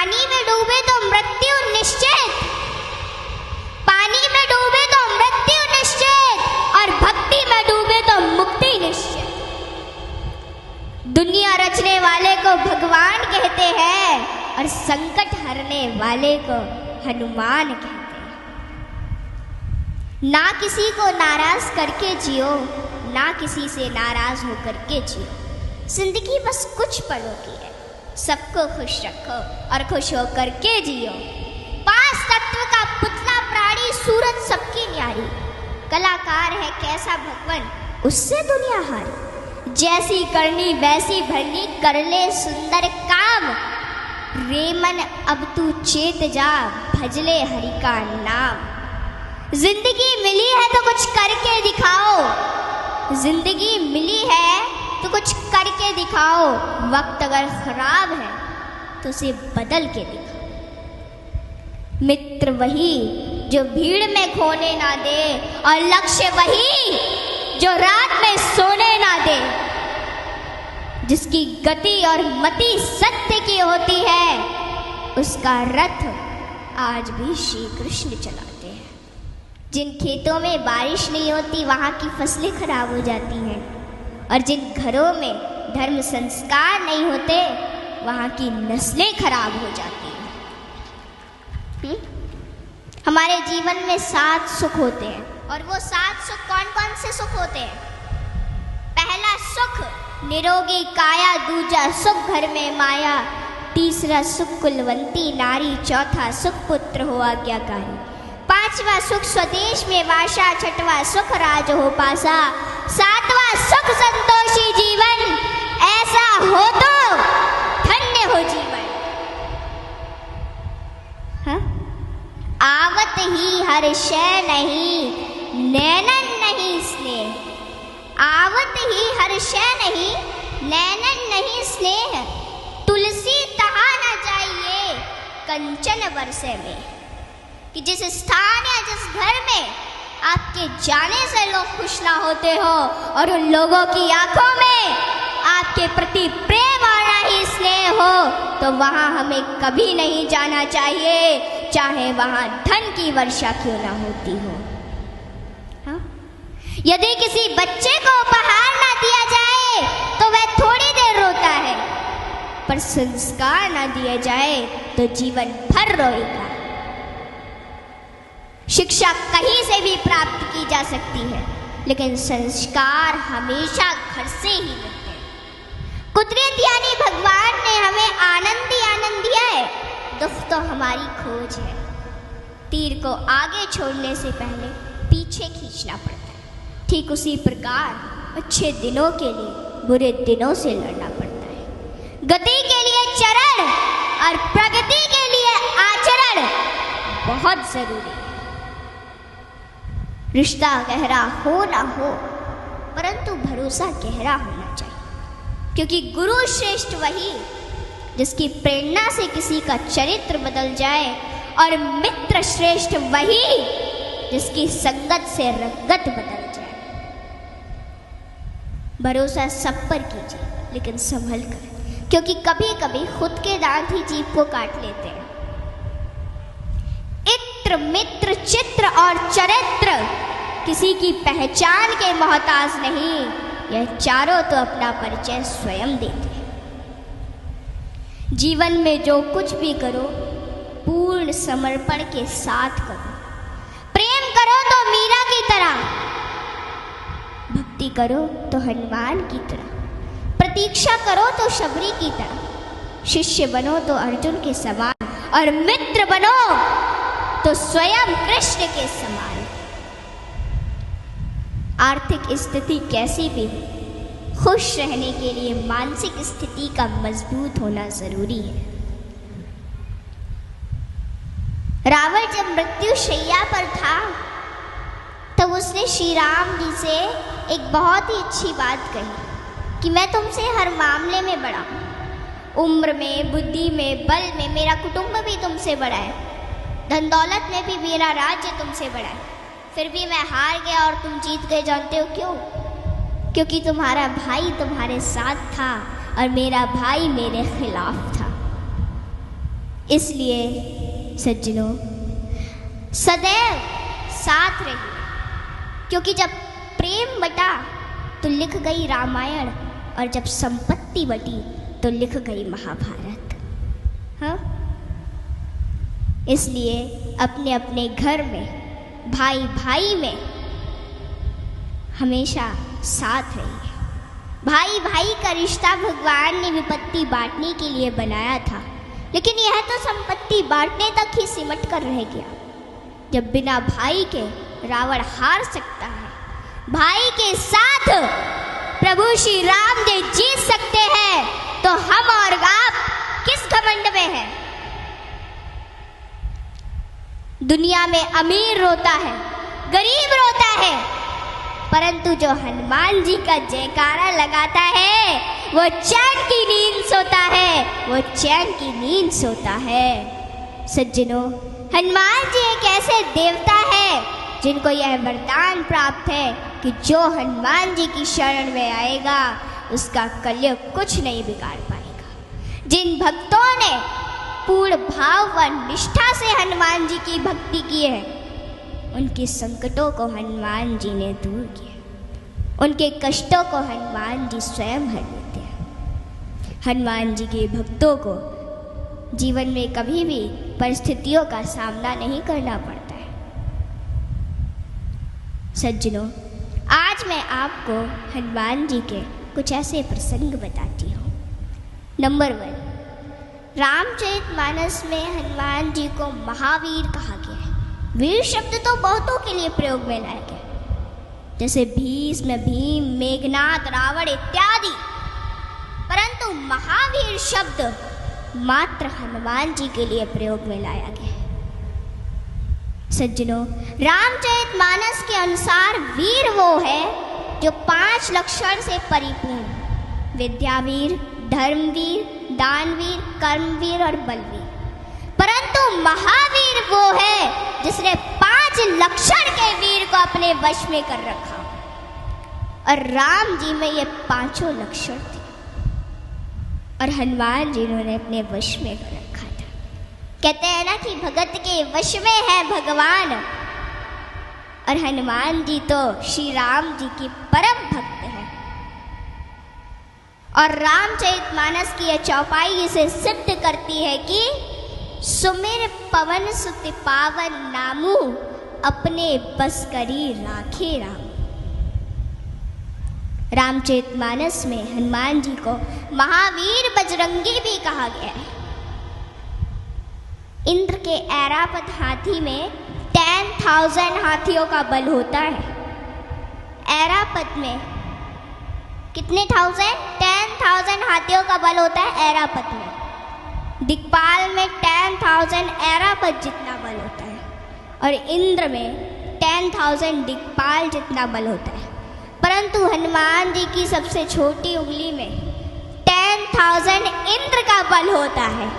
पानी में डूबे तो मृत्यु निश्चित, पानी में डूबे तो मृत्यु निश्चित, और भक्ति में डूबे तो मुक्ति निश्चित। दुनिया रचने वाले को भगवान कहते हैं और संकट हरने वाले को हनुमान कहते हैं। ना किसी को नाराज करके जियो, ना किसी से नाराज होकर के जियो। जिंदगी बस कुछ पलों की है, सबको खुश रखो और खुश होकर के जियो। पांच तत्व का पुतला प्राणी सूरत सबकी न्यारी, कलाकार है कैसा भगवान उससे दुनिया हारी। जैसी करनी वैसी भरनी, कर ले सुंदर काम। रे मन अब तू चेत जा, भजले हरि का नाम। जिंदगी मिली है तो कुछ करके दिखाओ, जिंदगी मिली है तो कुछ करके दिखाओ। वक्त अगर खराब है तो उसे बदल के दिखाओ। मित्र वही जो भीड़ में खोने ना दे, और लक्ष्य वही जो रात में सोने ना दे। जिसकी गति और मति सत्य की होती है, उसका रथ आज भी श्री कृष्ण चलाते हैं। जिन खेतों में बारिश नहीं होती वहाँ की फसलें खराब हो जाती हैं, और जिन घरों में धर्म संस्कार नहीं होते वहाँ की नस्लें खराब हो जाती हैं। हमारे जीवन में 7 सुख होते हैं, और वो 7 सुख कौन कौन से सुख होते हैं? पहला सुख निरोगी काया, दूजा सुख घर में माया, तीसरा सुख कुलवंती नारी, चौथा सुख पुत्र हो आज्ञाकारी, पांचवा सुख स्वदेश में वासा, छठवा सुख राज हो पासा, सातवां सुख संतोषी जीवन, ऐसा हो तो धन्य हो जीवन। हाँ? आवत ही हर शय नहीं, नैनन नहीं स्नेह। आवत ही हर शय नहीं, नैनन नहीं स्नेह। तुलसी तहा न जाइए कंचन बरसे में। कि जिस स्थान या जिस घर में आपके जाने से लोग खुश ना होते हो, और उन लोगों की आंखों में आपके प्रति प्रेम और ना ही स्नेह हो, तो वहाँ हमें कभी नहीं जाना चाहिए, चाहे वहाँ धन की वर्षा क्यों ना होती हो। हाँ? यदि किसी बच्चे को उपहार ना दिया जाए तो वह थोड़ी देर रोता है, पर संस्कार ना दिया जाए तो जीवन भर रोएगा। शिक्षा कहीं से भी प्राप्त की जा सकती है, लेकिन संस्कार हमेशा घर से ही मिलते हैं। कुदरत यानी भगवान ने हमें आनंद ही आनंद दिया है, दुख तो हमारी खोज है। तीर को आगे छोड़ने से पहले पीछे खींचना पड़ता है। ठीक उसी प्रकार अच्छे दिनों के लिए बुरे दिनों से लड़ना पड़ता है। गति के लिए चरण और प्रगति के लिए आचरण बहुत जरूरी है। रिश्ता गहरा हो ना हो, परंतु भरोसा गहरा होना चाहिए, क्योंकि गुरु श्रेष्ठ वही जिसकी प्रेरणा से किसी का चरित्र बदल जाए, और मित्र श्रेष्ठ वही जिसकी संगत से रंगत बदल जाए। भरोसा सब पर कीजिए, लेकिन संभल कर, क्योंकि कभी कभी खुद के दांत ही जीभ को काट लेते हैं। इत्र मित्र चित्र और चरित्र किसी की पहचान के मोहताज नहीं, यह चारों तो अपना परिचय स्वयं देते हैं। जीवन में जो कुछ भी करो पूर्ण समर्पण के साथ करो। प्रेम करो तो मीरा की तरह, भक्ति करो तो हनुमान की तरह, प्रतीक्षा करो तो शबरी की तरह, शिष्य बनो तो अर्जुन के समान, और मित्र बनो तो स्वयं कृष्ण के समान। आर्थिक स्थिति कैसी भी हो, खुश रहने के लिए मानसिक स्थिति का मजबूत होना जरूरी है। रावण जब मृत्यु शैया पर था तब उसने श्री राम जी से एक बहुत ही अच्छी बात कही कि मैं तुमसे हर मामले में बड़ा हूँ, उम्र में, बुद्धि में, बल में मेरा कुटुंब भी तुमसे बड़ा है, धन दौलत में भी मेरा राज्य तुमसे बड़ा है, फिर भी मैं हार गया और तुम जीत गए। जानते हो क्यों? क्योंकि तुम्हारा भाई तुम्हारे साथ था और मेरा भाई मेरे खिलाफ था। इसलिए सज्जनों, सदैव साथ रहिए, क्योंकि जब प्रेम बटा तो लिख गई रामायण, और जब संपत्ति बटी तो लिख गई महाभारत। हाँ, इसलिए अपने अपने घर में, भाई भाई में हमेशा साथ रहिए। भाई भाई का रिश्ता भगवान ने विपत्ति बांटने के लिए बनाया था, लेकिन यह तो संपत्ति बांटने तक ही सिमट कर रह गया। जब बिना भाई के रावण हार सकता है, भाई के साथ प्रभु श्री राम जी जीत सकते हैं, तो हम और आप किस घमंड में हैं? दुनिया में अमीर रोता है, गरीब रोता है, परंतु जो हनुमान जी का जयकारा लगाता है वो चैन की नींद सोता है, वो चैन की नींद सोता है। सज्जनों, हनुमान जी एक ऐसे देवता है जिनको यह वरदान प्राप्त है कि जो हनुमान जी की शरण में आएगा उसका कलयुग कुछ नहीं बिगाड़ पाएगा। जिन भक्तों ने पूर्ण भाव व निष्ठा से हनुमान जी की भक्ति की है, उनके संकटों को हनुमान जी ने दूर किया, उनके कष्टों को हनुमान जी स्वयं हर लेते हैं। हनुमान जी के भक्तों को जीवन में कभी भी परिस्थितियों का सामना नहीं करना पड़ता है। सज्जनों, आज मैं आपको हनुमान जी के कुछ ऐसे प्रसंग बताती हूँ। नंबर 1, रामचरितमानस में हनुमान जी को महावीर कहा गया है। वीर शब्द तो बहुतों के लिए प्रयोग में लाया गया, जैसे भीष्म, भीम, मेघनाद, रावण इत्यादि, परंतु महावीर शब्द मात्र हनुमान जी के लिए प्रयोग में लाया गया है। सज्जनों, रामचरितमानस के अनुसार वीर वो है जो 5 लक्षण से परिपूर्ण, विद्यावीर, धर्मवीर, दानवीर, कर्मवीर और बलवीर। परंतु महावीर वो है जिसने 5 लक्षण के वीर को अपने वश में कर रखा, और राम जी में ये 5 लक्षण थे और हनुमान जी ने अपने वश में कर रखा था। कहते हैं ना कि भगत के वश में है भगवान, और हनुमान जी तो श्री राम जी की परम भक्त है। और रामचरितमानस की यह चौपाई इसे सिद्ध करती है कि सुमिर पवन सुत पावन नामू, अपने बस करी राखे राम। रामचरितमानस में हनुमान जी को महावीर बजरंगी भी कहा गया है। इंद्र के ऐरावत हाथी में 10,000 हाथियों का बल होता है। ऐरावत में कितने 10,000 हाथियों का बल होता है ऐरावत में। दिक्पाल में 10,000 ऐरावत जितना बल होता है, और इंद्र में 10,000 दिक्पाल जितना बल होता है। परंतु हनुमान जी की सबसे छोटी उंगली में 10,000 इंद्र का बल होता है।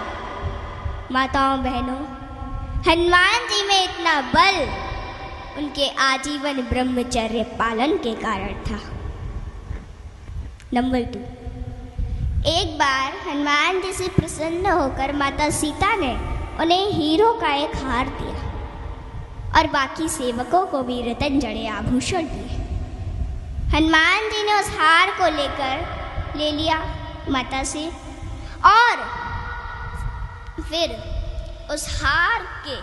माताओं बहनों, हनुमान जी में इतना बल उनके आजीवन ब्रह्मचर्य पालन के कारण था। नंबर 2, एक बार हनुमान जी से प्रसन्न होकर माता सीता ने उन्हें हीरो का एक हार दिया, और बाकी सेवकों को भी रतन जड़े आभूषण दिए। हनुमान जी ने उस हार को ले लिया माता से, और फिर उस हार के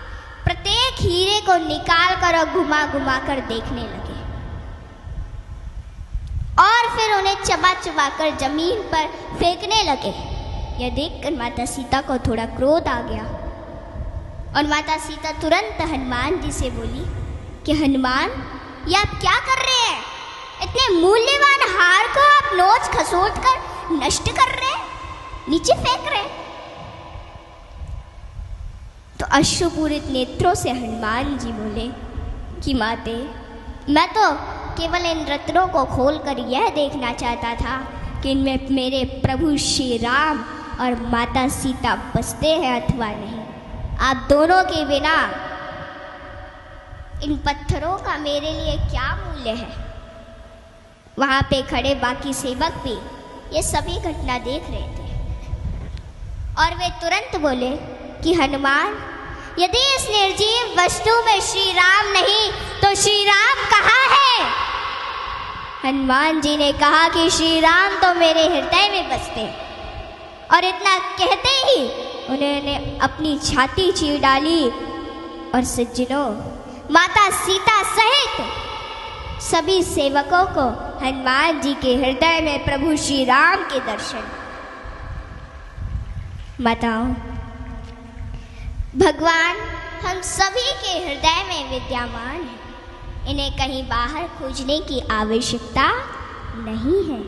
प्रत्येक हीरे को निकाल कर और घुमा घुमा कर देखने लगे, और फिर उन्हें चबा चबा कर जमीन पर फेंकने लगे। यह देखकर माता सीता को थोड़ा क्रोध आ गया, और माता सीता तुरंत हनुमान जी से बोली कि हनुमान, ये आप क्या कर रहे हैं? इतने मूल्यवान हार को आप नोच खसोट कर नष्ट कर रहे हैं, नीचे फेंक रहे हैं। तो अश्रुपूरित नेत्रों से हनुमान जी बोले कि माते, मैं तो केवल इन रत्नों को खोलकर यह देखना चाहता था कि इनमें मेरे प्रभु श्री राम और माता सीता बसते हैं अथवा नहीं। आप दोनों के बिना इन पत्थरों का मेरे लिए क्या मूल्य है? वहाँ पे खड़े बाकी सेवक भी ये सभी घटना देख रहे थे, और वे तुरंत बोले कि हनुमान, यदि इस निर्जीव वस्तु में श्री राम नहीं तो श्री राम कहाँ है? हनुमान जी ने कहा कि श्री राम तो मेरे हृदय में बसते हैं। और इतना कहते ही उन्होंने अपनी छाती चीर डाली और सज्जनों, माता सीता सहित सभी सेवकों को हनुमान जी के हृदय में प्रभु श्री राम के दर्शन। माताओं, भगवान हम सभी के हृदय में विद्यमान है, इन्हें कहीं बाहर खोजने की आवश्यकता नहीं है।